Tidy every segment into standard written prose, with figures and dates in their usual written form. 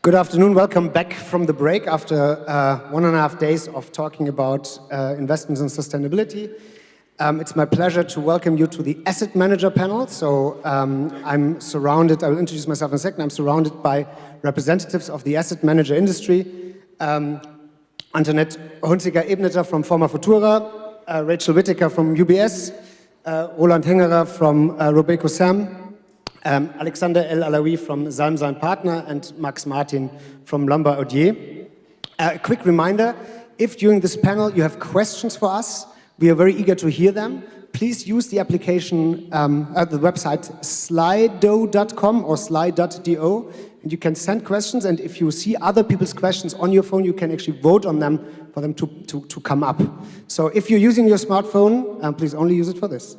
Good afternoon. Welcome back from the break after 1.5 days of talking about investments and sustainability. It's my pleasure to welcome you to the Asset Manager panel. So I'm surrounded, I will introduce myself in a second, I'm surrounded by representatives of the asset manager industry. Antoinette Hunziker-Ebneter from Forma Futura, Rachel Whittaker from UBS, Roland Hengerer from Robeco Sam, Alexander El Alawi from Salm Partner, and Max Martin from Lombard Odier. A quick reminder, if during this panel you have questions for us, we are very eager to hear them. Please use the application at the website slido.com or slide.do, and you can send questions, and if you see other people's questions on your phone, you can actually vote on them for them to come up. So if you're using your smartphone, please only use it for this.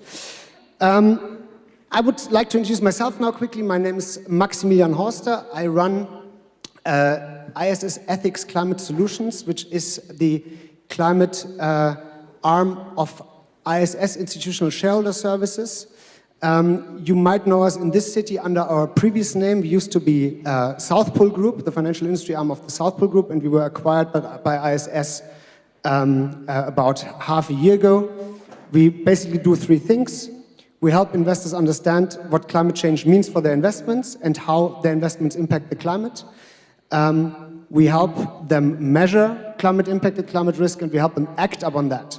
I would like to introduce myself now quickly. My name is Maximilian Horster. I run ISS Ethics Climate Solutions, which is the climate arm of ISS Institutional Shareholder Services. You might know us in this city under our previous name. We used to be South Pole Group, the financial industry arm of the South Pole Group, and we were acquired by ISS about half a year ago. We basically do three things. We help investors understand what climate change means for their investments and how their investments impact the climate. We help them measure climate impact and climate risk, and we help them act upon that.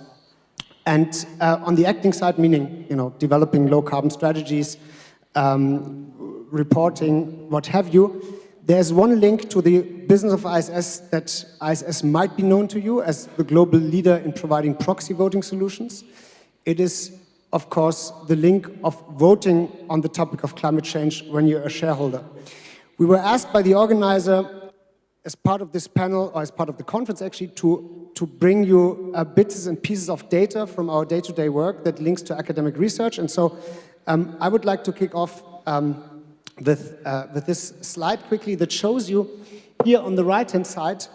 And on the acting side, meaning developing low carbon strategies, reporting, what have you, there's one link to the business of ISS that ISS might be known to you as the global leader in providing proxy voting solutions. It is, of course, the link of voting on the topic of climate change when you're a shareholder. We were asked by the organizer as part of this panel, or as part of the conference actually, to bring you bits and pieces of data from our day-to-day work that links to academic research. And so I would like to kick off with this slide quickly that shows you here on the right-hand side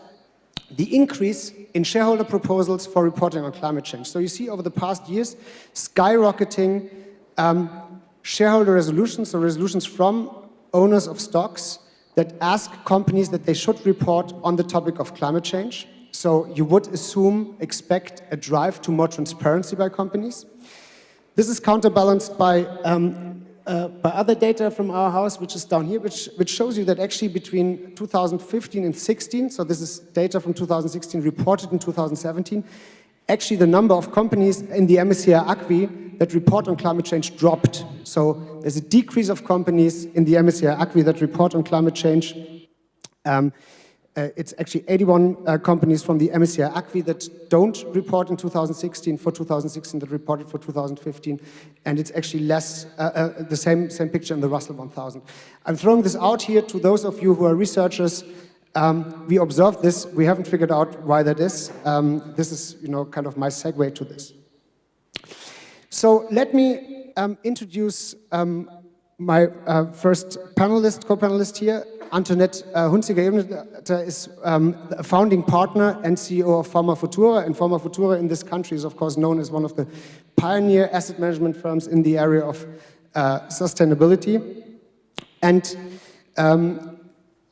the increase in shareholder proposals for reporting on climate change. So you see over the past years, skyrocketing shareholder resolutions, or resolutions from owners of stocks that ask companies that they should report on the topic of climate change. So you would expect a drive to more transparency by companies. This is counterbalanced by other data from our house, which is down here, which shows you that actually between 2015 and 16, so this is data from 2016 reported in 2017, actually the number of companies in the MSCI ACWI that report on climate change dropped. So there's a decrease of companies in the MSCI ACWI that report on climate change. It's actually 81 companies from the MSCI ACWI that don't report in 2016 for 2016 that reported for 2015, and it's actually less, the same picture in the Russell 1000. I'm throwing this out here to those of you who are researchers. We observed this, we haven't figured out why that is. This is kind of my segue to this. So let me introduce my first co-panelist here. Antoinette Hunziker-Ebneter is a founding partner and CEO of Forma Futura, and Forma Futura in this country is of course known as one of the pioneer asset management firms in the area of sustainability. And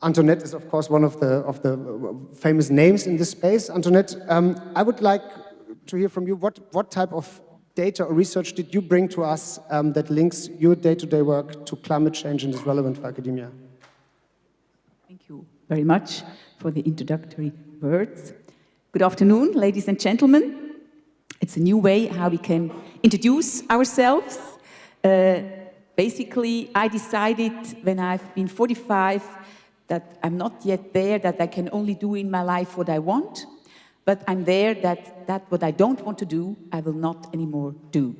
Antoinette is of course one of the famous names in this space. Antoinette, I would like to hear from you, what type of data or research did you bring to us that links your day-to-day work to climate change and is relevant for academia? Thank you very much for the introductory words. Good afternoon, ladies and gentlemen. It's a new way how we can introduce ourselves. Basically, I decided when I've been 45 that I'm not yet there, that I can only do in my life what I want, but I'm there that what I don't want to do, I will not anymore do.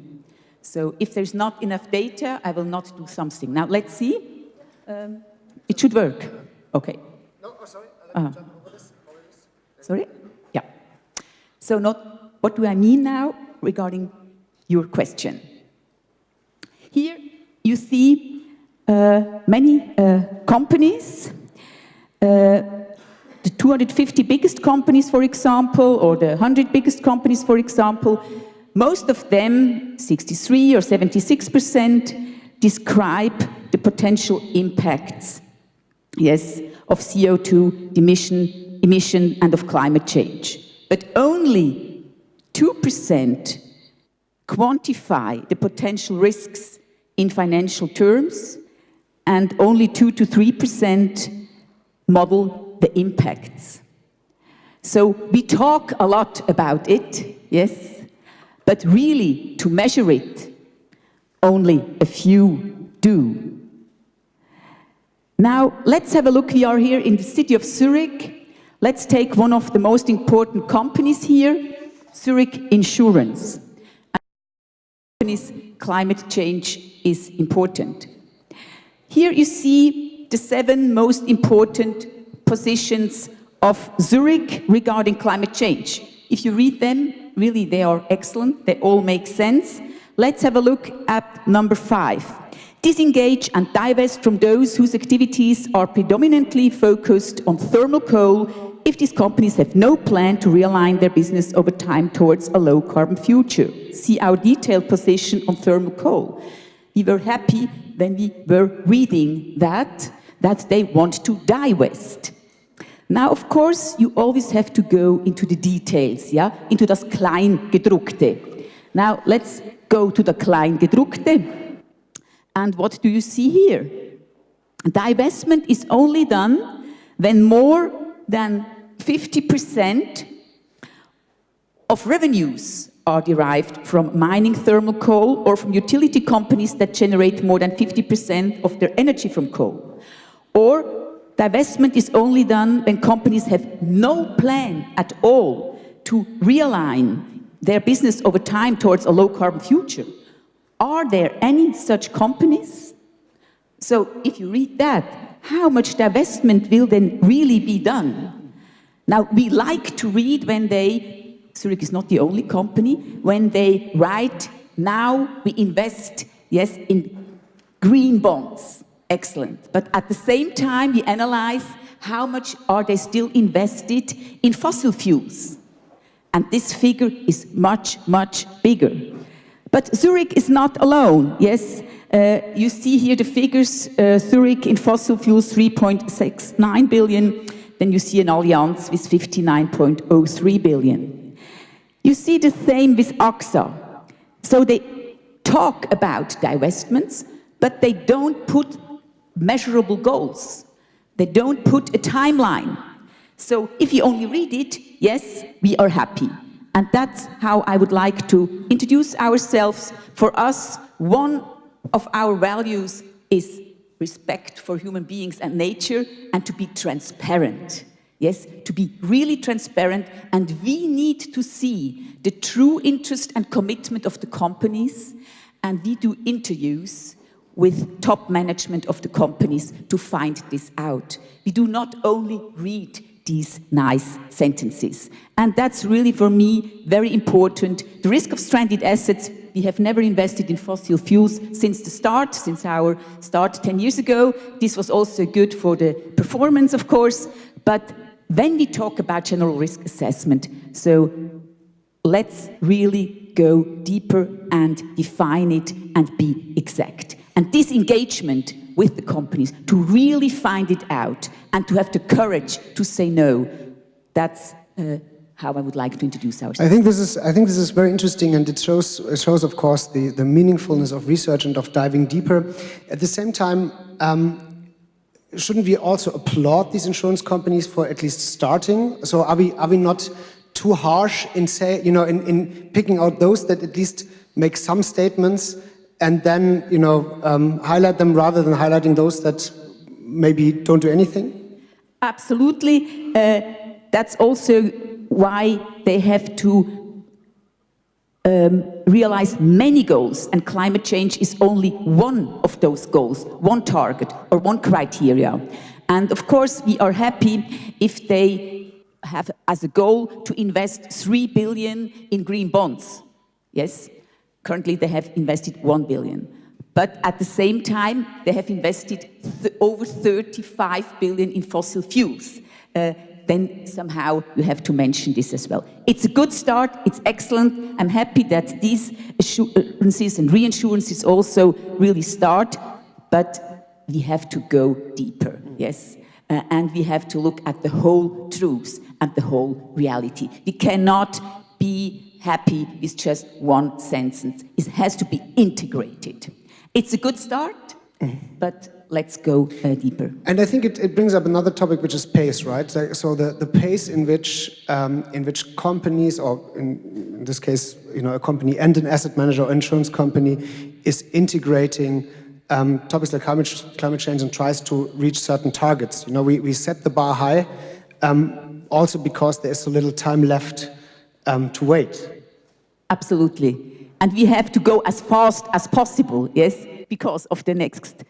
So if there's not enough data, I will not do something. Now, let's see. It should work. Okay. No, sorry. I'll let you jump over this. Sorry? Yeah. So what do I mean now regarding your question? Here you see many companies, the 250 biggest companies, for example, or the 100 biggest companies, for example. Most of them, 63 or 76%, describe the potential impacts, yes, of CO2 emission and of climate change. But only 2% quantify the potential risks in financial terms, and only 2 to 3% model the impacts. So we talk a lot about it, yes, but really to measure it, only a few do. Now, let's have a look. We are here in the city of Zurich. Let's take one of the most important companies here, Zurich Insurance. Climate change is important. Here you see the 7 most important positions of Zurich regarding climate change. If you read them, really they are excellent, they all make sense. Let's have a look at number 5. Disengage and divest from those whose activities are predominantly focused on thermal coal if these companies have no plan to realign their business over time towards a low-carbon future. See our detailed position on thermal coal. We were happy when we were reading that they want to divest. Now, of course, you always have to go into the details, yeah? Into das Kleingedruckte. Now, let's go to the Kleingedruckte. And what do you see here? Divestment is only done when more than 50% of revenues are derived from mining thermal coal or from utility companies that generate more than 50% of their energy from coal. Or divestment is only done when companies have no plan at all to realign their business over time towards a low-carbon future. Are there any such companies? So if you read that, how much divestment will then really be done? Now, we like to read when Zurich is not the only company, when they write, now we invest, yes, in green bonds. Excellent. But at the same time, we analyze how much are they still invested in fossil fuels. And this figure is much, much bigger. But Zurich is not alone, yes. You see here the figures, Zurich in fossil fuels, 3.69 billion. Then you see an Allianz with 59.03 billion. You see the same with AXA. So they talk about divestments, but they don't put measurable goals. They don't put a timeline. So if you only read it, yes, we are happy. And that's how I would like to introduce ourselves. For us, one of our values is respect for human beings and nature, and to be transparent. Yes, to be really transparent, and we need to see the true interest and commitment of the companies, and we do interviews with top management of the companies to find this out. We do not only read these nice sentences. And that's really, for me, very important. The risk of stranded assets, we have never invested in fossil fuels since the start, since our start 10 years ago. This was also good for the performance, of course. But when we talk about general risk assessment, so let's really go deeper and define it and be exact. And this engagement with the companies, to really find it out and to have the courage to say no, that's how I would like to introduce ourselves. I think this is very interesting, and it shows of course, the meaningfulness of research and of diving deeper. At the same time, shouldn't we also applaud these insurance companies for at least starting? So are we not too harsh in in picking out those that at least make some statements, and then highlight them rather than highlighting those that maybe don't do anything? Absolutely. That's also why they have to realize many goals, and climate change is only one of those goals, one target or one criteria. And of course, we are happy if they have as a goal to invest 3 billion in green bonds. Yes. Currently, they have invested 1 billion. But at the same time, they have invested over 35 billion in fossil fuels. Then somehow you have to mention this as well. It's a good start. It's excellent. I'm happy that these assurances and reinsurances also really start. But we have to go deeper, yes. and we have to look at the whole truth and the whole reality. We cannot be happy with just one sentence. It has to be integrated. It's a good start, but let's go deeper. And I think it brings up another topic, which is pace, right? So the pace in which companies, or in this case, a company and an asset manager or insurance company is integrating topics like climate change and tries to reach certain targets. We set the bar high, also because there is so little time left to wait. Absolutely. And we have to go as fast as possible, yes, because of the next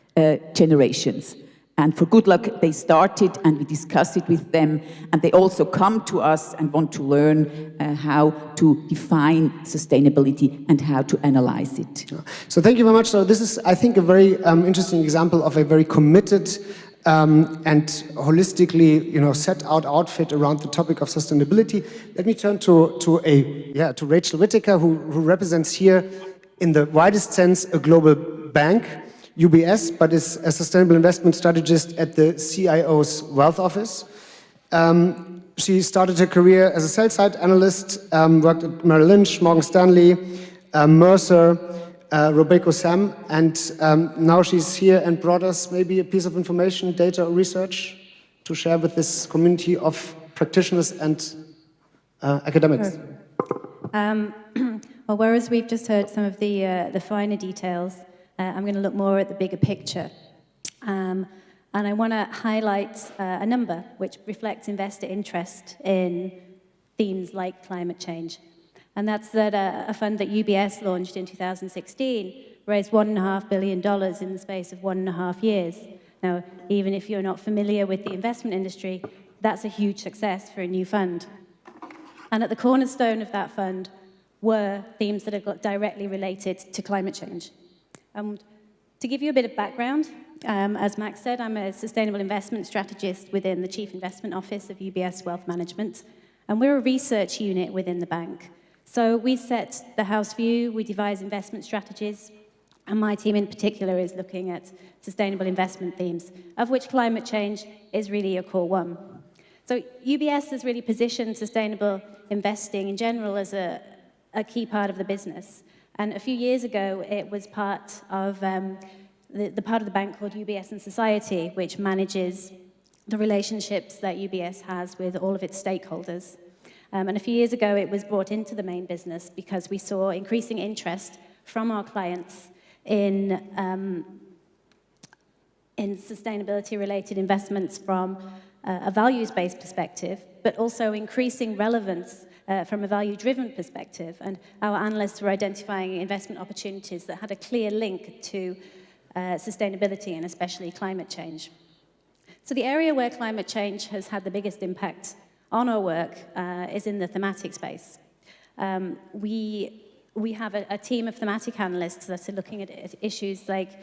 generations. And for good luck, they started and we discussed it with them. And they also come to us and want to learn how to define sustainability and how to analyze it. So thank you very much. So this is, I think, a very interesting example of a very committed and holistically, set out outfit around the topic of sustainability. Let me turn to Rachel Whittaker, who represents here, in the widest sense, a global bank, UBS, but is a sustainable investment strategist at the CIO's Wealth Office. She started her career as a sell-side analyst, worked at Merrill Lynch, Morgan Stanley, Mercer, Robeco Sam, and now she's here and brought us maybe a piece of information, data, or research to share with this community of practitioners and academics. Well, whereas we've just heard some of the finer details, I'm going to look more at the bigger picture. And I want to highlight a number which reflects investor interest in themes like climate change. And that's that a fund that UBS launched in 2016 raised $1.5 billion in the space of 1.5 years. Now, even if you're not familiar with the investment industry, that's a huge success for a new fund. And at the cornerstone of that fund were themes that are directly related to climate change. To give you a bit of background, as Max said, I'm a sustainable investment strategist within the Chief Investment Office of UBS Wealth Management, and we're a research unit within the bank. So we set the house view, we devise investment strategies, and my team in particular is looking at sustainable investment themes, of which climate change is really a core one. So UBS has really positioned sustainable investing in general as a key part of the business. And a few years ago, it was part of the part of the bank called UBS and Society, which manages the relationships that UBS has with all of its stakeholders. And a few years ago, it was brought into the main business because we saw increasing interest from our clients in sustainability-related investments from a values-based perspective, but also increasing relevance from a value-driven perspective. And our analysts were identifying investment opportunities that had a clear link to sustainability and especially climate change. So the area where climate change has had the biggest impact on our work is in the thematic space. We have a team of thematic analysts that are looking at issues like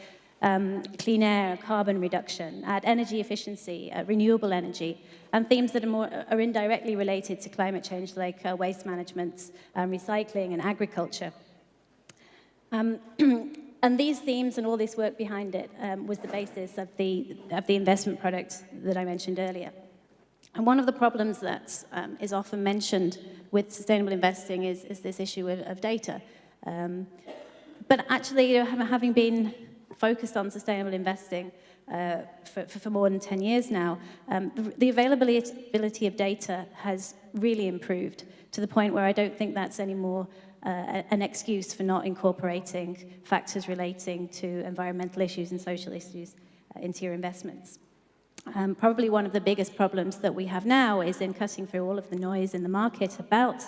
clean air, carbon reduction, at energy efficiency, renewable energy, and themes that are indirectly related to climate change, like waste management, recycling, and agriculture. And these themes and all this work behind it was the basis of the investment product that I mentioned earlier. And one of the problems that is often mentioned with sustainable investing is this issue of data. But actually, having been focused on sustainable investing for more than 10 years now, the availability of data has really improved to the point where I don't think that's anymore an excuse for not incorporating factors relating to environmental issues and social issues into your investments. Probably one of the biggest problems that we have now is in cutting through all of the noise in the market about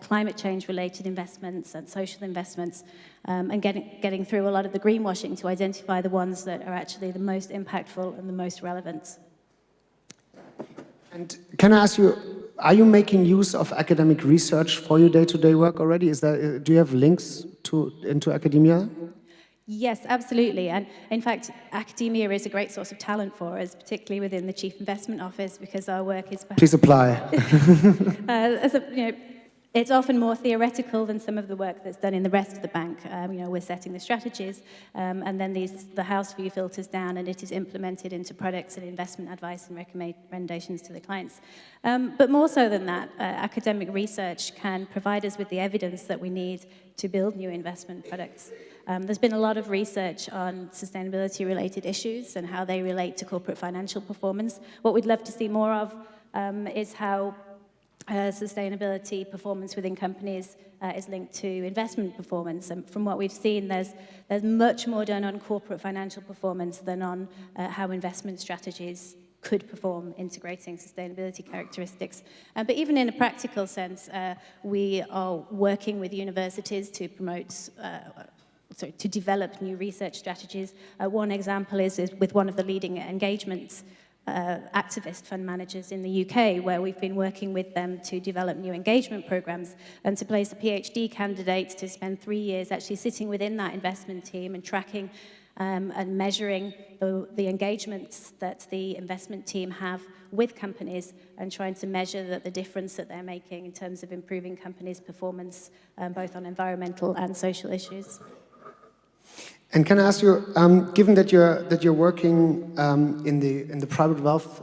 climate change-related investments and social investments, and getting through a lot of the greenwashing to identify the ones that are actually the most impactful and the most relevant. And can I ask you, are you making use of academic research for your day-to-day work already? Do you have links into academia? Yes, absolutely. And in fact, academia is a great source of talent for us, particularly within the Chief Investment Office, because our work is... Please apply. It's often more theoretical than some of the work that's done in the rest of the bank. We're setting the strategies, and then the house view filters down, and it is implemented into products and investment advice and recommendations to the clients. But more so than that, academic research can provide us with the evidence that we need to build new investment products. There's been a lot of research on sustainability-related issues and how they relate to corporate financial performance. What we'd love to see more of is how sustainability performance within companies is linked to investment performance. And from what we've seen, there's much more done on corporate financial performance than on how investment strategies could perform, integrating sustainability characteristics. But even in a practical sense, we are working with universities to promote to develop new research strategies. One example is with one of the leading engagements activist fund managers in the UK, where we've been working with them to develop new engagement programs and to place a PhD candidate to spend 3 years actually sitting within that investment team and tracking and measuring the engagements that the investment team have with companies and trying to measure the difference that they're making in terms of improving companies' performance, both on environmental and social issues. And can I ask you, given that you're working in the private wealth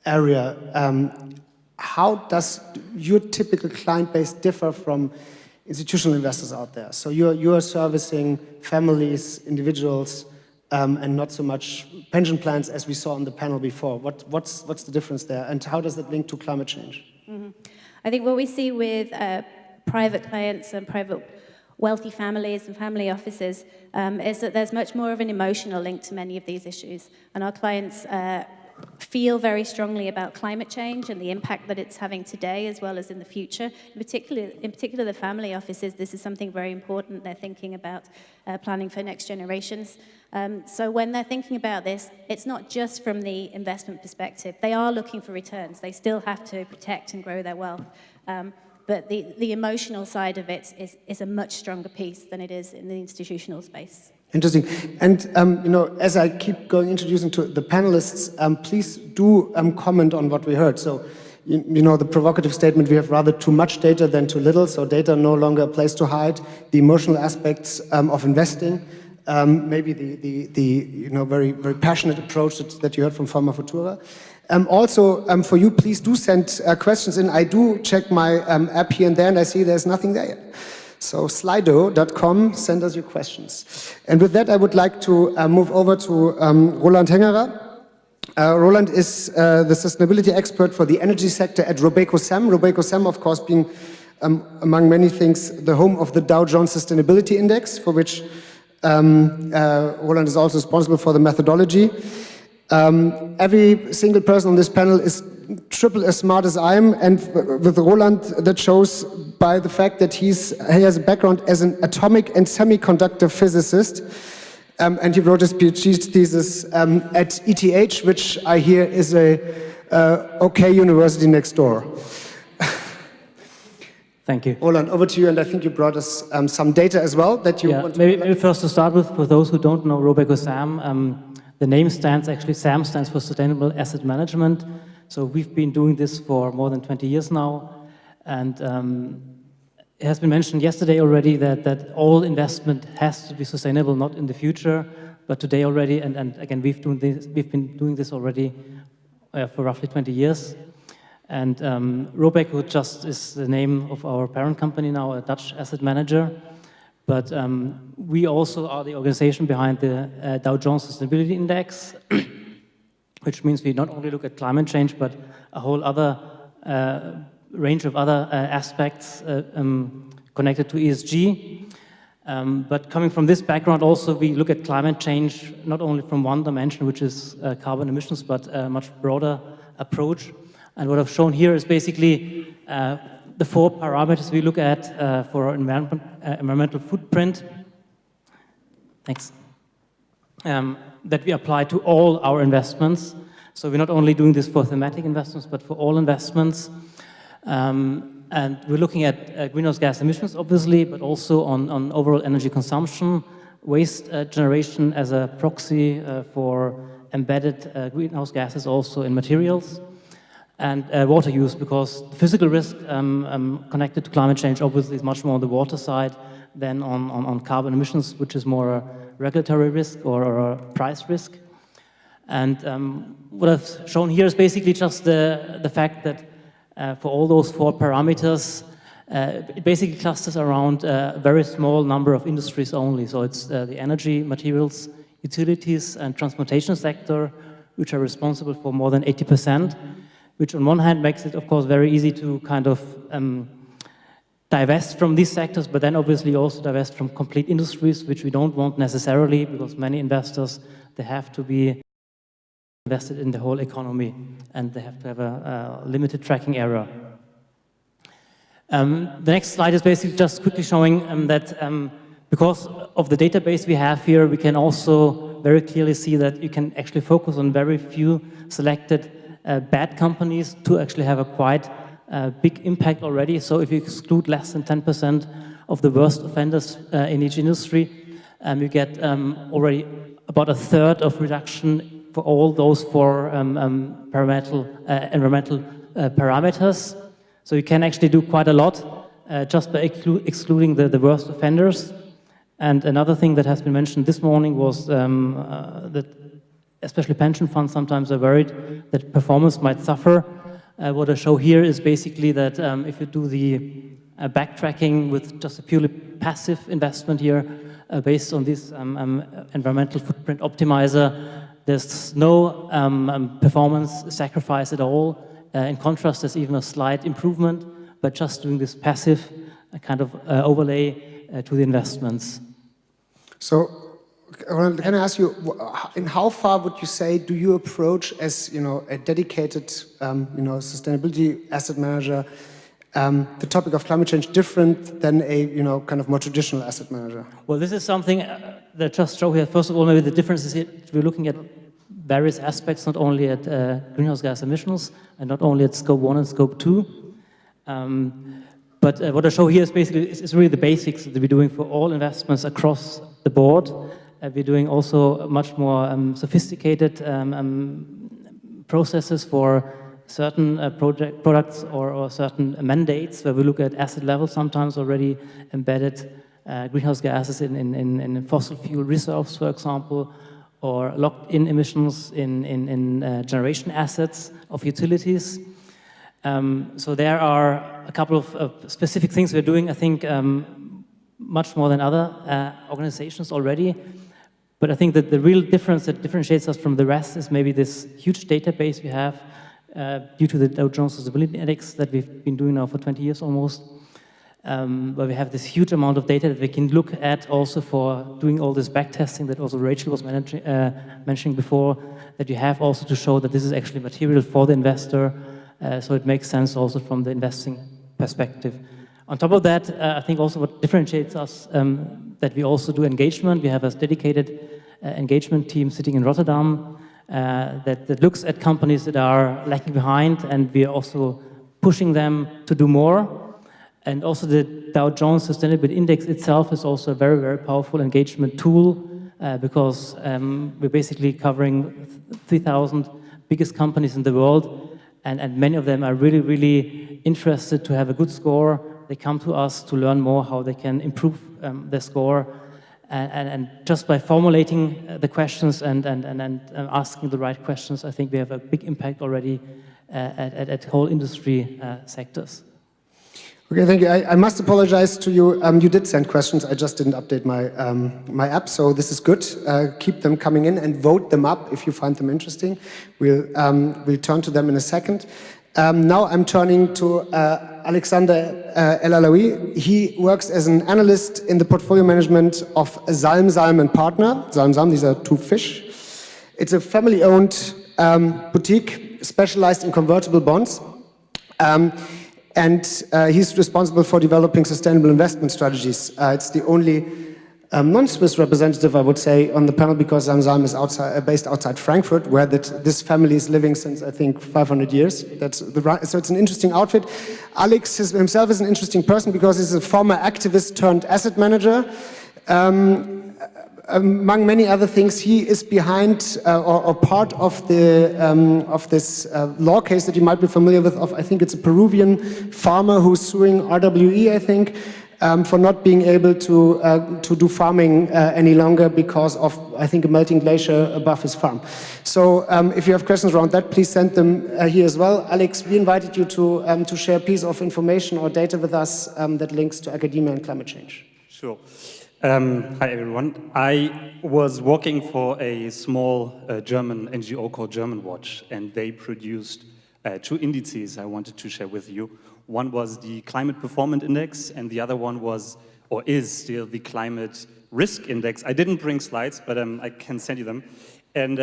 area, how does your typical client base differ from institutional investors out there? So you are servicing families, individuals, and not so much pension plans as we saw on the panel before. What's the difference there, and how does that link to climate change? Mm-hmm. I think what we see with private clients and private wealthy families and family offices is that there's much more of an emotional link to many of these issues. And our clients feel very strongly about climate change and the impact that it's having today as well as in the future. In particular the family offices, this is something very important. They're thinking about planning for next generations. So when they're thinking about this, it's not just from the investment perspective. They are looking for returns. They still have to protect and grow their wealth. But the emotional side of it is a much stronger piece than it is in the institutional space. Interesting. And, as I keep going introducing to the panelists, please do comment on what we heard. So, the provocative statement, we have rather too much data than too little, so data no longer a place to hide. The emotional aspects of investing, maybe the very, very passionate approach that you heard from Forma Futura. Also, for you, please do send questions in. I do check my app here and there, and I see there's nothing there yet. So slido.com, send us your questions. And with that, I would like to move over to Roland Hengerer. Roland is the sustainability expert for the energy sector at RobecoSAM. RobecoSAM, of course, being, among many things, the home of the Dow Jones Sustainability Index, for which Roland is also responsible for the methodology. Every single person on this panel is triple as smart as I am, and with Roland, that shows by the fact that he has a background as an atomic and semiconductor physicist, and he wrote his PhD thesis at ETH, which I hear is a okay university next door. Thank you. Roland, over to you, and I think you brought us some data as well that you want to... Maybe first to start with, for those who don't know RobecoSAM, the name SAM stands for Sustainable Asset Management. So we've been doing this for more than 20 years now. And it has been mentioned yesterday already that all investment has to be sustainable, not in the future, but today already. And again, we've been doing this already for roughly 20 years. And Robeco just is the name of our parent company now, a Dutch asset manager. But we also are the organization behind the Dow Jones Sustainability Index, which means we not only look at climate change, but a whole other range of other aspects connected to ESG. But coming from this background also, we look at climate change not only from one dimension, which is carbon emissions, but a much broader approach. And what I've shown here is basically the 4 parameters we look at for our environmental footprint. Thanks. That we apply to all our investments. So we're not only doing this for thematic investments, but for all investments. And we're looking at greenhouse gas emissions, obviously, but also on overall energy consumption, waste generation as a proxy for embedded greenhouse gases also in materials. and water use, because the physical risk connected to climate change obviously is much more on the water side than on carbon emissions, which is more a regulatory risk or a price risk. And what I've shown here is basically just the fact that for all those 4 parameters, it basically clusters around a very small number of industries only. So it's the energy, materials, utilities, and transportation sector, which are responsible for more than 80%, which on one hand makes it, of course, very easy to kind of divest from these sectors, but then obviously also divest from complete industries, which we don't want necessarily, because many investors, they have to be invested in the whole economy, and they have to have a limited tracking area. The next slide is basically just quickly showing that because of the database we have here, we can also very clearly see that you can actually focus on very few selected bad companies to actually have a quite big impact already. So if you exclude less than 10% of the worst offenders in each industry, you get already about 1/3 of reduction for all those 4 environmental parameters. So you can actually do quite a lot just by excluding the worst offenders. And another thing that has been mentioned this morning was that especially pension funds sometimes are worried that performance might suffer. What I show here is basically that if you do the backtracking with just a purely passive investment here based on this environmental footprint optimizer, there's no performance sacrifice at all. In contrast, there's even a slight improvement, but just doing this passive kind of overlay to the investments. So, can I ask you, in how far would you say do you approach as a dedicated sustainability asset manager the topic of climate change different than a kind of more traditional asset manager? Well, this is something that just show here. First of all, maybe the difference is we're looking at various aspects, not only at greenhouse gas emissions and not only at scope 1 and scope 2. But what I show here is basically is really the basics that we're doing for all investments across the board. We're doing also much more sophisticated processes for certain products or certain mandates, where we look at asset level, sometimes already embedded greenhouse gases in fossil fuel reserves, for example, or locked-in emissions in generation assets of utilities. So there are a couple of specific things we're doing, I think, much more than other organizations already. But I think that the real difference that differentiates us from the rest is maybe this huge database we have due to the Dow Jones Sustainability Index that we've been doing now for 20 years almost, where we have this huge amount of data that we can look at also for doing all this backtesting that also Rachel was mentioning before, that you have also to show that this is actually material for the investor, so it makes sense also from the investing perspective. On top of that, I think also what differentiates us, that we also do engagement. We have a dedicated engagement team sitting in Rotterdam that looks at companies that are lagging behind, and we are also pushing them to do more. And also the Dow Jones Sustainability Index itself is also a very, very powerful engagement tool because we're basically covering 3,000 biggest companies in the world, and many of them are really, really interested to have a good score. They come to us to learn more how they can improve their score. And just by formulating the questions and asking the right questions, I think we have a big impact already at whole industry sectors. Okay, thank you. I must apologize to you. You did send questions. I just didn't update my my app, so this is good. Keep them coming in and vote them up if you find them interesting. We'll turn to them in a second. Now I'm turning to Alexander El Alaoui. He works as an analyst in the portfolio management of Zalm Zalm & Partner. Zalm Zalm, these are two fish. It's a family-owned boutique specialized in convertible bonds. And he's responsible for developing sustainable investment strategies. It's the only non-Swiss representative, I would say, on the panel, because Zalm Zalm is based outside Frankfurt, where this family is living since, I think, 500 years. So it's an interesting outfit. Alex himself is an interesting person because he's a former activist turned asset manager. among many other things, he is behind or part of this law case that you might be familiar with. I think it's a Peruvian farmer who's suing RWE, I think, for not being able to do farming any longer because of, I think, a melting glacier above his farm. So if you have questions around that, please send them here as well. Alex, we invited you to share a piece of information or data with us that links to academia and climate change. Sure. Hi, everyone. I was working for a small German NGO called Germanwatch, and they produced 2 indices I wanted to share with you. One was the Climate Performance Index, and the other one was, or is still, the Climate Risk Index. I didn't bring slides, but I can send you them. And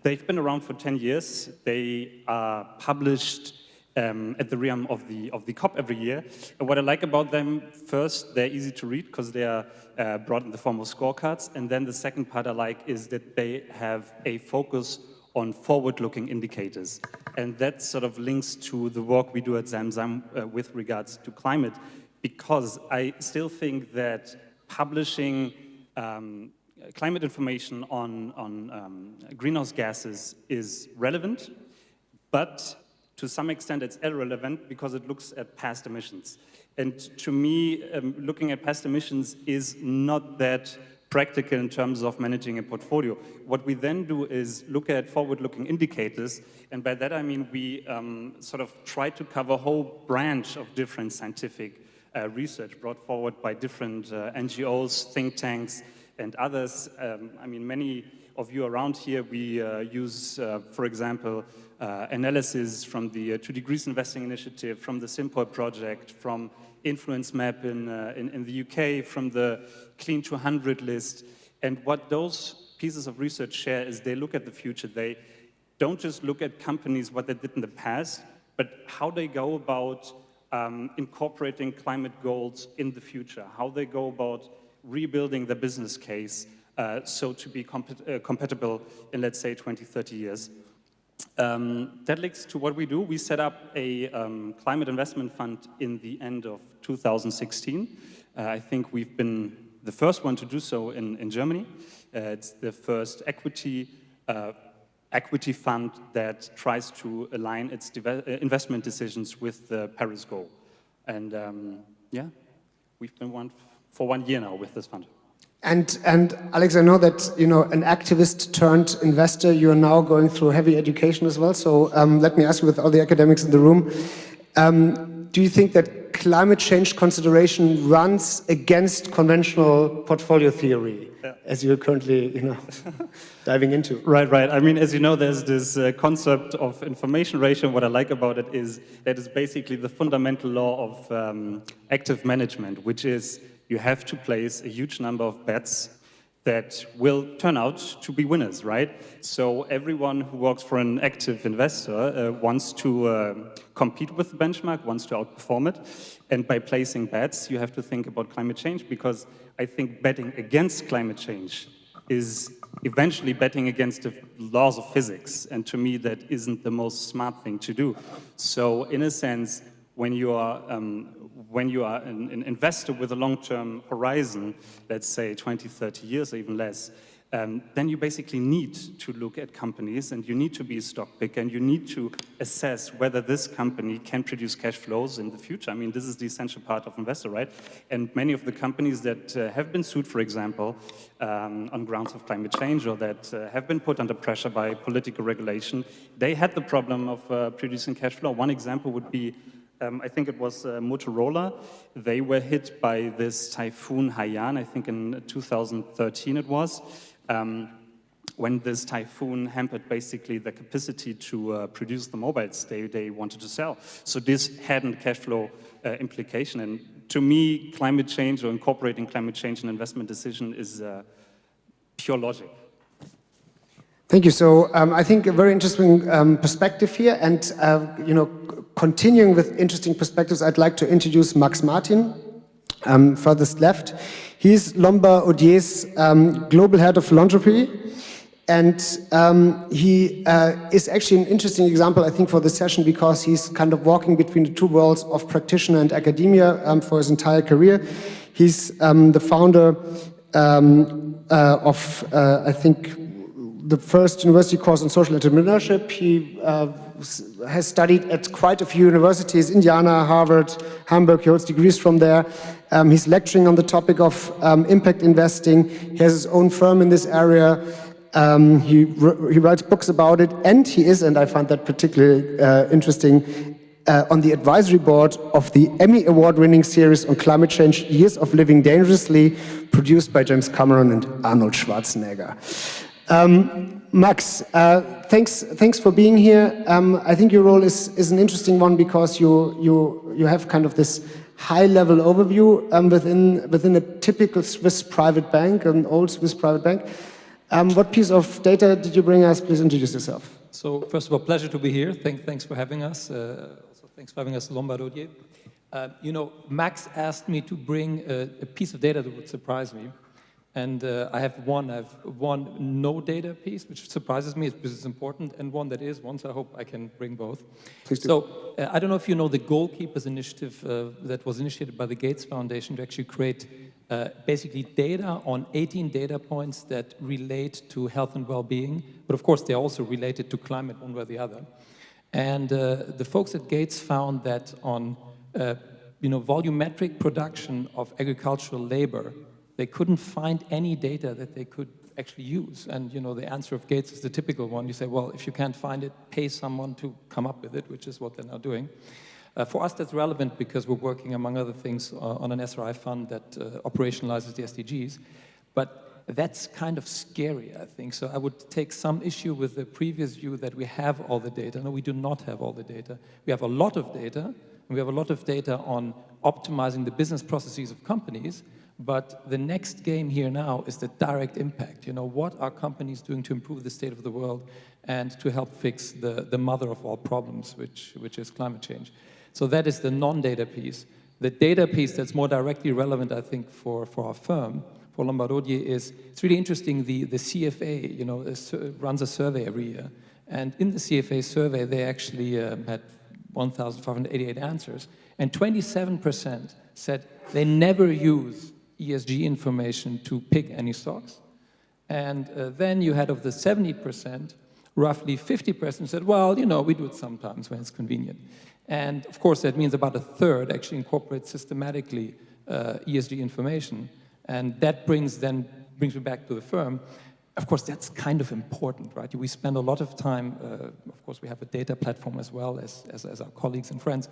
they've been around for 10 years. They are published at the realm of the COP every year. And what I like about them, first, they're easy to read because they are brought in the form of scorecards. And then the second part I like is that they have a focus on forward-looking indicators. And that sort of links to the work we do at Zamzam with regards to climate, because I still think that publishing climate information on greenhouse gases is relevant, but to some extent it's irrelevant because it looks at past emissions. And to me, looking at past emissions is not that practical in terms of managing a portfolio. What we then do is look at forward-looking indicators, and by that I mean we sort of try to cover a whole branch of different scientific research brought forward by different NGOs, think tanks, and others. I mean, many of you around here, we use, for example, analysis from the 2 Degrees Investing Initiative, from the Simport project, from Influence Map in the UK, from the Clean 200 list. And what those pieces of research share is they look at the future. They don't just look at companies, what they did in the past, but how they go about incorporating climate goals in the future, how they go about rebuilding the business case so to be compatible in, let's say, 20, 30 years. That links to what we do. We set up a climate investment fund in the end of 2016. I think we've been the first one to do so in Germany. It's the first equity fund that tries to align its investment decisions with the Paris goal. And yeah, we've been for 1 year now with this fund. And Alex, I know that an activist turned investor. You are now going through heavy education as well. So let me ask you, with all the academics in the room, do you think that climate change consideration runs against conventional portfolio theory, as you're currently diving into? Right. I mean, as you know, there's this concept of information ratio. What I like about it is that it's basically the fundamental law of active management, which is you have to place a huge number of bets that will turn out to be winners, right? So everyone who works for an active investor wants to compete with the benchmark, wants to outperform it. And by placing bets, you have to think about climate change, because I think betting against climate change is eventually betting against the laws of physics. And to me, that isn't the most smart thing to do. So in a sense, when you are an investor with a long-term horizon, let's say 20, 30 years or even less, then you basically need to look at companies, and you need to be a stock picker, and you need to assess whether this company can produce cash flows in the future. I mean, this is the essential part of investor, right? And many of the companies that have been sued, for example, on grounds of climate change, or that have been put under pressure by political regulation, they had the problem of producing cash flow. One example would be, I think it was Motorola. They were hit by this typhoon Haiyan, I think in 2013 it was, when this typhoon hampered basically the capacity to produce the mobiles they wanted to sell. So this had a cash flow implication. And to me, climate change, or incorporating climate change in investment decision, is pure logic. Thank you. So I think a very interesting perspective here, and continuing with interesting perspectives, I'd like to introduce Max Martin, furthest left. He's Lombard Odier's global head of philanthropy, and he is actually an interesting example, I think, for this session, because he's kind of walking between the two worlds of practitioner and academia for his entire career. He's the founder I think, the first university course on social entrepreneurship. He has studied at quite a few universities, Indiana, Harvard, Hamburg. He holds degrees from there. He's lecturing on the topic of impact investing. He has his own firm in this area. He writes books about it, and he is, and I find that particularly interesting, on the advisory board of the Emmy Award-winning series on climate change, Years of Living Dangerously, produced by James Cameron and Arnold Schwarzenegger. Max, thanks for being here. I think your role is an interesting one because you have kind of this high-level overview within a typical Swiss private bank, an old Swiss private bank. What piece of data did you bring us? Please introduce yourself. So first of all, pleasure to be here. Thanks for having us. Also, thanks for having us, Lombard Odier. You know, Max asked me to bring a piece of data that would surprise me. And I have one no data piece, which surprises me because it's important, and one that is one, so I hope I can bring both. Please do. So I don't know if you know the Goalkeepers initiative that was initiated by the Gates Foundation to actually create basically data on 18 data points that relate to health and well-being, but of course they're also related to climate one way or the other. And the folks at Gates found that on volumetric production of agricultural labor, they couldn't find any data that they could actually use. And the answer of Gates is the typical one. You say, well, if you can't find it, pay someone to come up with it, which is what they're now doing. For us, that's relevant because we're working, among other things, on an SRI fund that operationalizes the SDGs. But that's kind of scary, I think. So I would take some issue with the previous view that we have all the data. No, we do not have all the data. We have a lot of data, and we have a lot of data on optimizing the business processes of companies. But the next game here now is the direct impact. What are companies doing to improve the state of the world and to help fix the mother of all problems, which is climate change? So that is the non-data piece. The data piece that's more directly relevant, I think, for our firm, for Lombard Odier, is it's really interesting. The CFA, runs a survey every year. And in the CFA survey, they actually had 1,588 answers. And 27% said they never use ESG information to pick any stocks. And then you had, of the 70%, roughly 50% said, well, we do it sometimes when it's convenient. And of course, that means about a third actually incorporate systematically ESG information. And that brings me back to the firm. Of course, that's kind of important, right? We spend a lot of time, of course, we have a data platform as well as our colleagues and friends,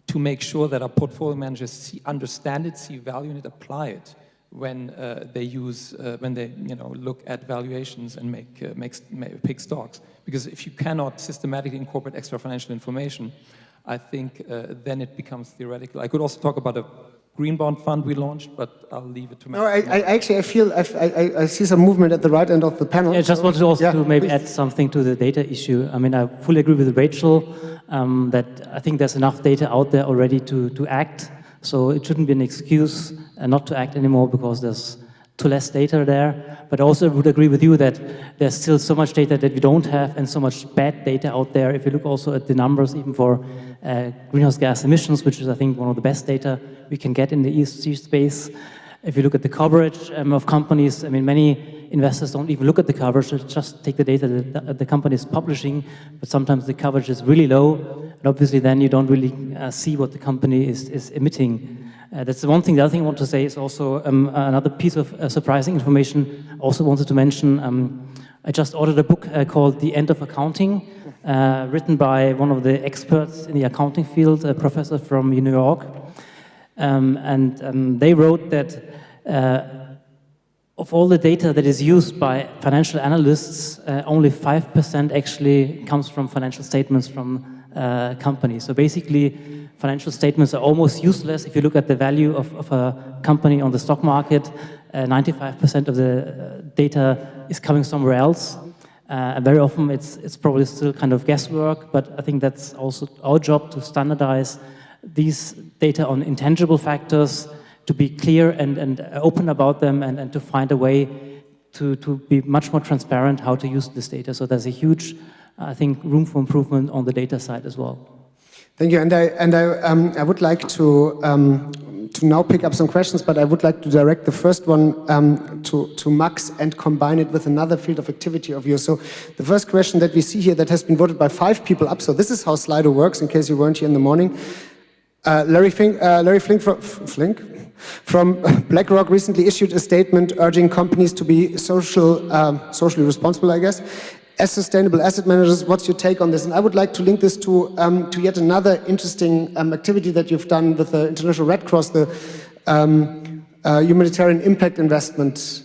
to make sure that our portfolio managers understand it, see value in it, apply it when they look at valuations and pick stocks. Because if you cannot systematically incorporate extra financial information, I think then it becomes theoretical. I could also talk about a green bond fund we launched, but I'll leave it to Max. No, I see some movement at the right end of the panel. Yeah, I just wanted also to maybe add something to the data issue. I mean, I fully agree with Rachel that I think there's enough data out there already to act. So it shouldn't be an excuse not to act anymore because there's too less data there. But also I would agree with you that there's still so much data that we don't have and so much bad data out there. If you look also at the numbers, even for greenhouse gas emissions, which is, I think, one of the best data we can get in the ESG space. If you look at the coverage of companies, I mean, many investors don't even look at the coverage, they just take the data that the company is publishing, but sometimes the coverage is really low, and obviously then you don't really see what the company is emitting. That's the one thing. The other thing I want to say is also another piece of surprising information I also wanted to mention. I just ordered a book called The End of Accounting, written by one of the experts in the accounting field, a professor from New York. And they wrote that of all the data that is used by financial analysts, only 5% actually comes from financial statements from companies. So basically, financial statements are almost useless if you look at the value of a company on the stock market. 95% of the data is coming somewhere else. Very often it's probably still kind of guesswork, but I think that's also our job to standardize these data on intangible factors, to be clear and open about them, and to find a way to be much more transparent how to use this data. So there's a huge, I think, room for improvement on the data side as well. Thank you, and I would like to now pick up some questions, but I would like to direct the first one to Max and combine it with another field of activity of yours. So the first question that we see here that has been voted by 5 people up, so this is how Slido works, in case you weren't here in the morning. Larry Flink from BlackRock recently issued a statement urging companies to be socially responsible, I guess. As sustainable asset managers, what's your take on this? And I would like to link this to yet another interesting activity that you've done with the International Red Cross, the Humanitarian Impact Investment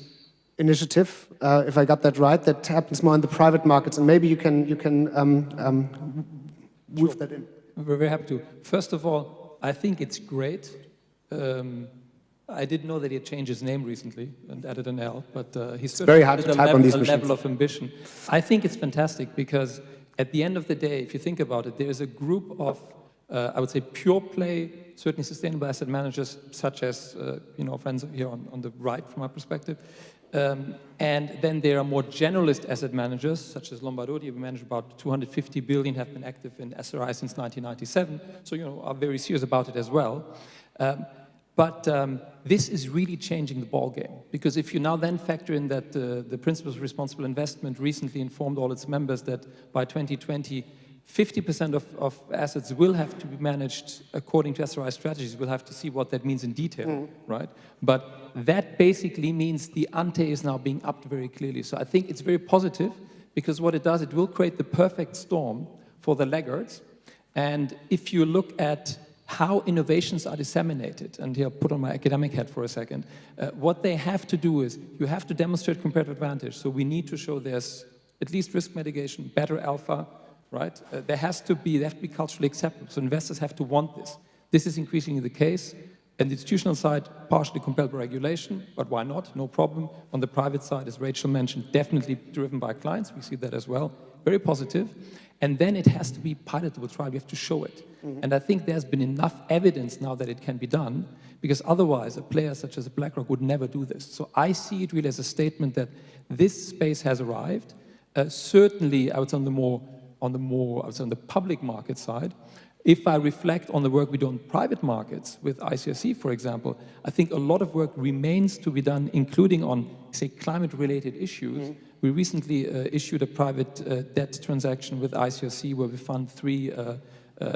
Initiative, if I got that right, that happens more in the private markets. And maybe you can weave that in. We're very happy to. First of all, I think it's great. I didn't know that he had changed his name recently and added an L, but he's very hard to type on these machines. Level of ambition. I think it's fantastic because at the end of the day, if you think about it, there is a group of, I would say, pure play, certainly sustainable asset managers, such as friends here on the right from my perspective. And then there are more generalist asset managers, such as Lombardodi. We manage about 250 billion, have been active in SRI since 1997, so are very serious about it as well. But this is really changing the ballgame, because if you now then factor in that the Principles of Responsible Investment recently informed all its members that by 2020, 50% of assets will have to be managed according to SRI strategies. We'll have to see what that means in detail, right? But that basically means the ante is now being upped very clearly. So I think it's very positive, because what it does, it will create the perfect storm for the laggards. And if you look at how innovations are disseminated, and here I'll put on my academic hat for a second, what they have to do is you have to demonstrate comparative advantage. So we need to show there's at least risk mitigation, better alpha, right? They have to be culturally acceptable. So investors have to want this. This is increasingly the case. And the institutional side, partially compelled by regulation, but why not? No problem. On the private side, as Rachel mentioned, definitely driven by clients. We see that as well. Very positive. And then it has to be pilotable trial. We have to show it. And I think there's been enough evidence now that it can be done, because otherwise a player such as BlackRock would never do this. So I see it really as a statement that this space has arrived. Certainly, I would say on the public market side. If I reflect on the work we do in private markets with ICRC, for example, I think a lot of work remains to be done, including on, say, climate-related issues. We recently issued a private debt transaction with ICRC where we fund 3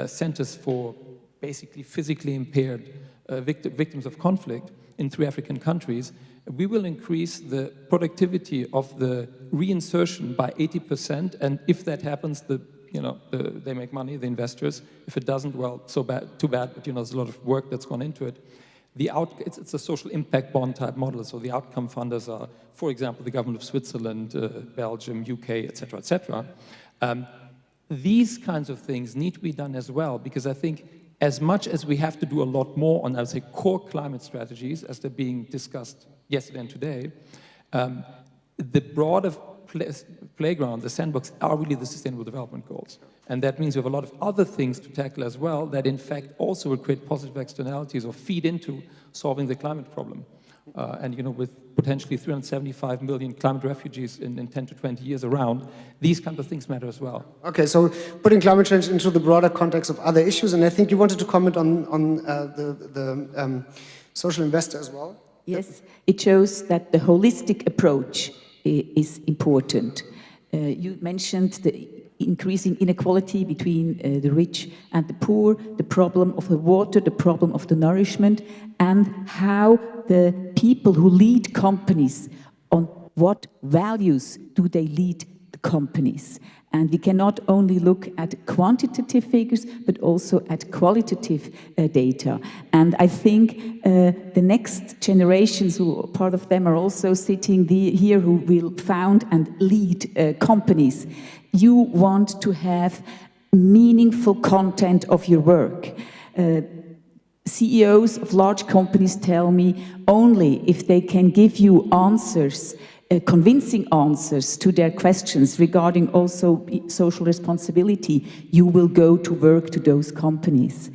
centers for basically physically impaired victims of conflict in 3 African countries. We will increase the productivity of the reinsertion by 80%, and if that happens, they make money, the investors. If it doesn't, well, too bad, but there's a lot of work that's gone into it. It's a social impact bond type model, so the outcome funders are, for example, the government of Switzerland, Belgium, UK, etc., etc. These kinds of things need to be done as well, because I think as much as we have to do a lot more on, I would say, core climate strategies, as they're being discussed yesterday and today, the broader playground, the sandbox, are really the Sustainable Development Goals. And that means we have a lot of other things to tackle as well that, in fact, also will create positive externalities or feed into solving the climate problem. With potentially 375 million climate refugees in 10 to 20 years around, these kinds of things matter as well. Okay, so putting climate change into the broader context of other issues, and I think you wanted to comment on the social investor as well. Yes, it shows that the holistic approach is important. You mentioned the increasing inequality between the rich and the poor, the problem of the water, the problem of the nourishment, and how the people who lead companies, on what values do they lead the companies. And we cannot only look at quantitative figures, but also at qualitative data. And I think the next generations, who part of them are also sitting here, who will found and lead companies, you want to have meaningful content of your work. CEOs of large companies tell me only if they can give you answers, convincing answers to their questions regarding also social responsibility, you will go to work to those companies.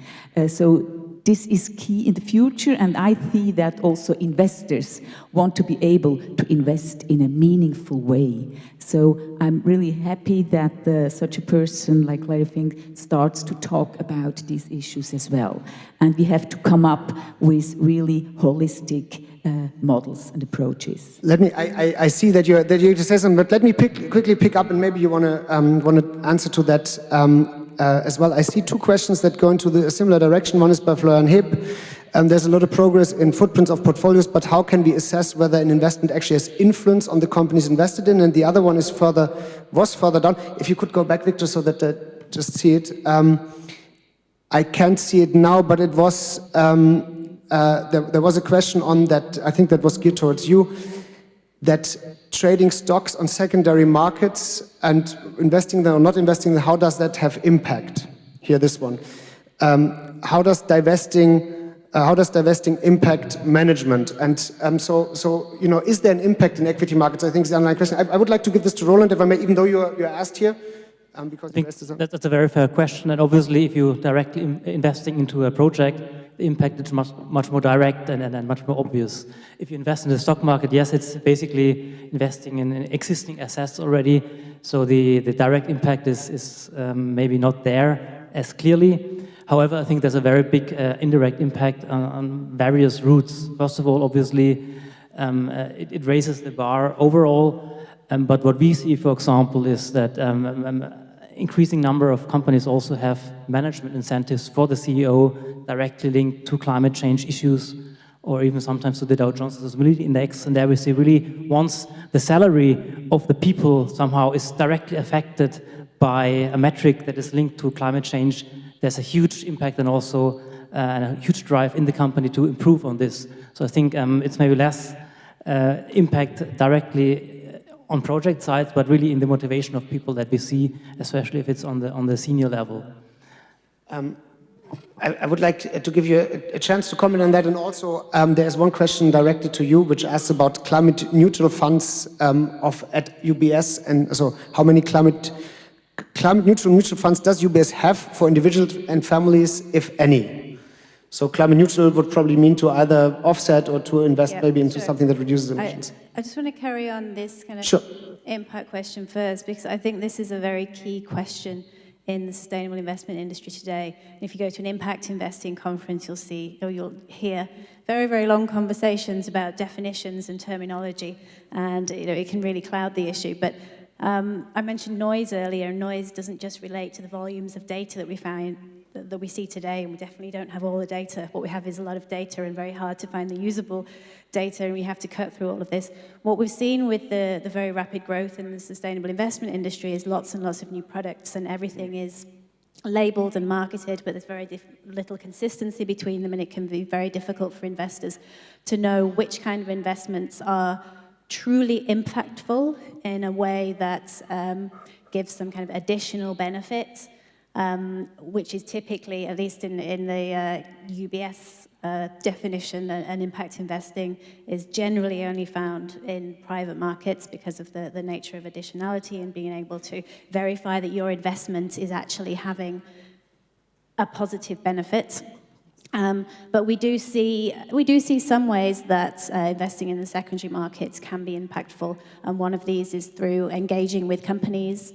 So this is key in the future, and I see that also investors want to be able to invest in a meaningful way. So I'm really happy that such a person like Larry Fink starts to talk about these issues as well. And we have to come up with really holistic models and approaches. Let me. I see that you're to say something, but let me quickly pick up, and maybe you want to answer to that as well. I see two questions that go into a similar direction. One is by Florian Heb. There's a lot of progress in footprints of portfolios, but how can we assess whether an investment actually has influence on the companies invested in? And the other one is was further down. If you could go back, Victor, so that I just see it. I can't see it now, but it was. There was a question on that, I think that was geared towards you, that trading stocks on secondary markets and investing them or not investing them, how does that have impact? Here, this one. How does divesting impact management? And so you know, is there an impact in equity markets? I think is the underlying question. I would like to give this to Roland, if I may, even though you're asked here. Because I think that's a very fair question, and obviously if you're directly investing into a project, the impact is much more direct and much more obvious. If you invest in the stock market, yes, it's basically investing in existing assets already, so the direct impact is maybe not there as clearly. However, I think there's a very big indirect impact on various routes. First of all, obviously, it raises the bar overall. But what we see, for example, is that increasing number of companies also have management incentives for the CEO directly linked to climate change issues, or even sometimes to the Dow Jones Sustainability Index. And there we see really once the salary of the people somehow is directly affected by a metric that is linked to climate change, there's a huge impact and also a huge drive in the company to improve on this. So I think it's maybe less impact directly on project sides, but really in the motivation of people that we see, especially if it's on the senior level. I would like to give you a chance to comment on that, and also there's one question directed to you, which asks about climate neutral funds at UBS, and so how many climate neutral mutual funds does UBS have for individuals and families, if any? So climate neutral would probably mean to either offset or to invest maybe into something that reduces emissions. I just want to carry on this kind of Sure. impact question first, because I think this is a very key question in the sustainable investment industry today. And if you go to an impact investing conference, you'll see, or you'll hear very, very long conversations about definitions and terminology, and you know, it can really cloud the issue. But I mentioned noise earlier. Noise doesn't just relate to the volumes of data that we see today, and we definitely don't have all the data. What we have is a lot of data and very hard to find the usable data, and we have to cut through all of this. What we've seen with the very rapid growth in the sustainable investment industry is lots and lots of new products, and everything is labeled and marketed, but there's very little consistency between them, and it can be very difficult for investors to know which kind of investments are truly impactful in a way that gives some kind of additional benefit, which is typically, at least in the UBS definition, and impact investing is generally only found in private markets because of the nature of additionality and being able to verify that your investment is actually having a positive benefit. But we do see some ways that investing in the secondary markets can be impactful, and one of these is through engaging with companies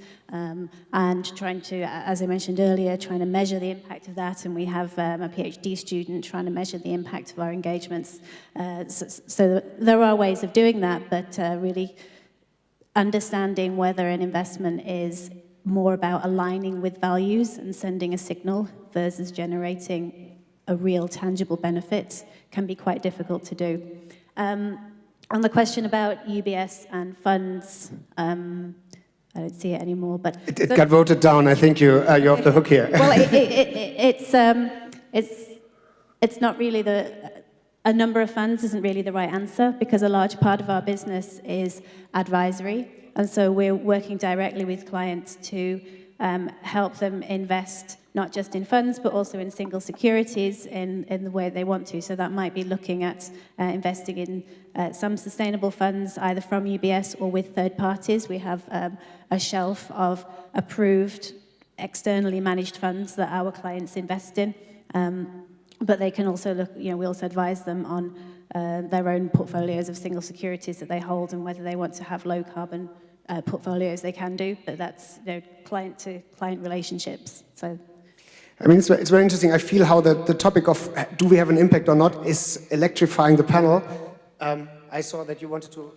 and trying to, as I mentioned earlier, trying to measure the impact of that. And we have a PhD student trying to measure the impact of our engagements. So there are ways of doing that, but really understanding whether an investment is more about aligning with values and sending a signal versus generating a real tangible benefit can be quite difficult to do. On the question about UBS and funds, I don't see it anymore, but it got voted down. I think you're off the hook here. Well, it's not really a number of funds isn't really the right answer, because a large part of our business is advisory, and so we're working directly with clients to help them invest not just in funds, but also in single securities in the way they want to. So that might be looking at investing in some sustainable funds, either from UBS or with third parties. We have a shelf of approved, externally managed funds that our clients invest in. but they can also look, we also advise them on their own portfolios of single securities that they hold and whether they want to have low carbon portfolios they can do, but that's client to client relationships. So, I mean, it's very interesting. I feel how the topic of do we have an impact or not is electrifying the panel. I saw that you wanted to...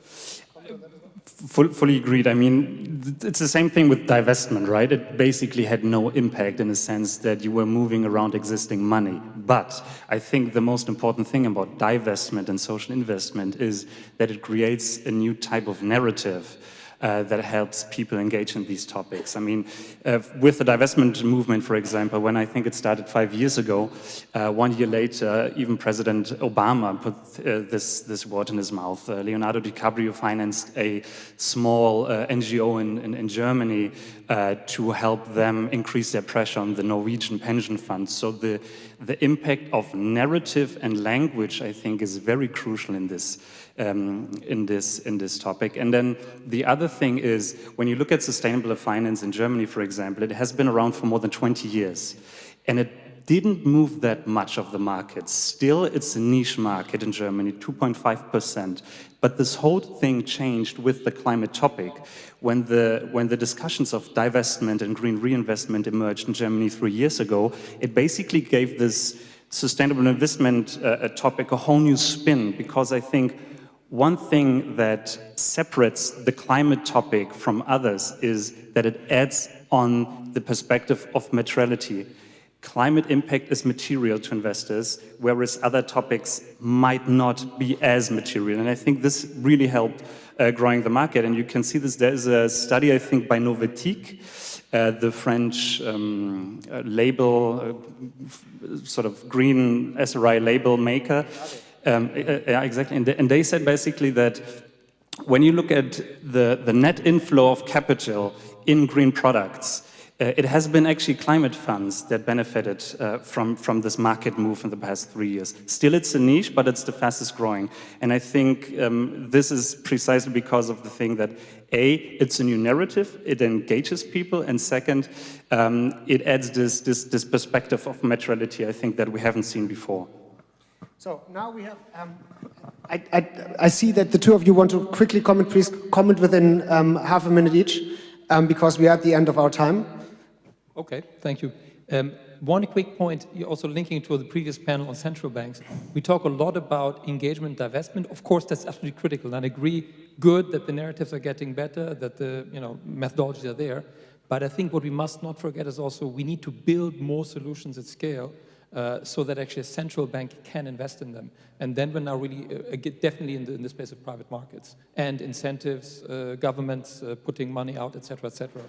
Fully agreed. I mean, it's the same thing with divestment, right? It basically had no impact in the sense that you were moving around existing money. But I think the most important thing about divestment and social investment is that it creates a new type of narrative that helps people engage in these topics. I mean, with the divestment movement, for example, when I think it started 5 years ago, 1 year later, even President Obama put this word in his mouth. Leonardo DiCaprio financed a small NGO in Germany to help them increase their pressure on the Norwegian pension fund. So the impact of narrative and language, I think, is very crucial in this topic. And then the other thing is, when you look at sustainable finance in Germany, for example, it has been around for more than 20 years, and it didn't move that much of the market. Still, it's a niche market in Germany, 2.5%. But this whole thing changed with the climate topic. When the discussions of divestment and green reinvestment emerged in Germany 3 years ago, it basically gave this sustainable investment topic a whole new spin, because I think one thing that separates the climate topic from others is that it adds on the perspective of materiality. Climate impact is material to investors, whereas other topics might not be as material. And I think this really helped growing the market. And you can see this, there is a study, I think, by Novetic, the French label, sort of green SRI label maker. Yeah, exactly. And they said basically that when you look at the net inflow of capital in green products, it has been actually climate funds that benefited from this market move in the past 3 years. Still, it's a niche, but it's the fastest growing. And I think this is precisely because of the thing that, A, it's a new narrative, it engages people, and second, it adds this perspective of materiality, I think, that we haven't seen before. So now we have, I see that the two of you want to quickly comment. Please comment within half a minute each, because we are at the end of our time. Okay, thank you. One quick point, also linking to the previous panel on central banks. We talk a lot about engagement, divestment. Of course, that's absolutely critical, and I agree, good that the narratives are getting better, that the methodologies are there. But I think what we must not forget is also we need to build more solutions at scale so that actually a central bank can invest in them. And then we're now really definitely in the space of private markets and incentives, governments putting money out, et cetera, et cetera.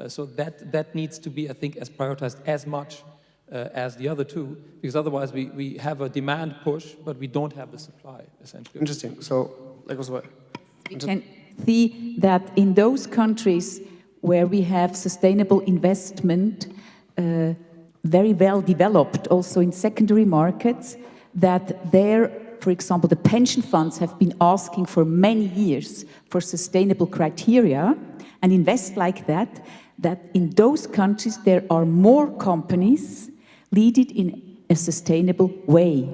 So that needs to be, I think, as prioritized as much as the other two, because otherwise we have a demand push, but we don't have the supply, essentially. Interesting. So, like what? We can see that in those countries where we have sustainable investment very well developed, also in secondary markets, that there, for example, the pension funds have been asking for many years for sustainable criteria and invest like that in those countries there are more companies leading in a sustainable way.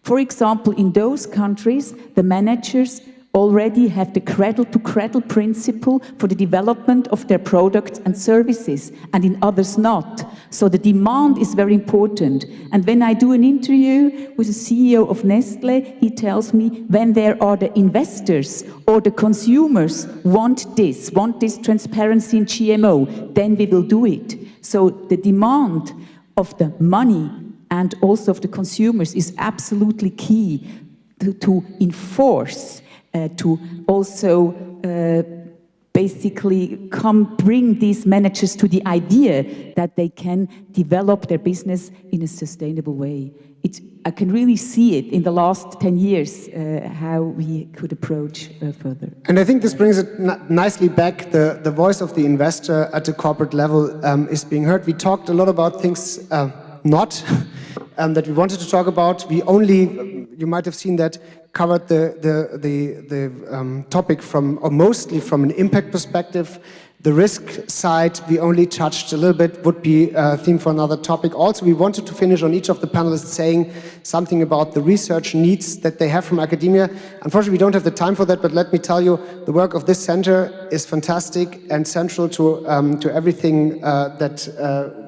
For example, in those countries, the managers already have the cradle-to-cradle principle for the development of their products and services, and in others not. So the demand is very important. And when I do an interview with the CEO of Nestlé, he tells me when there are the investors or the consumers want this transparency in GMO, then we will do it. So the demand of the money and also of the consumers is absolutely key to enforce, to also basically bring these managers to the idea that they can develop their business in a sustainable way. I can really see it in the last 10 years, how we could approach further. And I think this brings it nicely back. The voice of the investor at the corporate level is being heard. We talked a lot about things that we wanted to talk about. We only, you might have seen that, covered the topic mostly from an impact perspective. The risk side, we only touched a little bit, would be a theme for another topic. Also, we wanted to finish on each of the panelists saying something about the research needs that they have from academia. Unfortunately, we don't have the time for that, but let me tell you, the work of this center is fantastic and central to everything that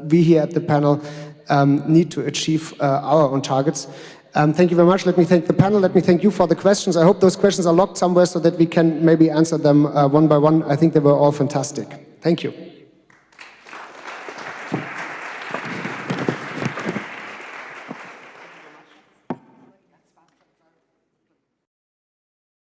we here at the panel need to achieve our own targets. Thank you very much. Let me thank the panel. Let me thank you for the questions. I hope those questions are locked somewhere so that we can maybe answer them one by one. I think they were all fantastic. Thank you.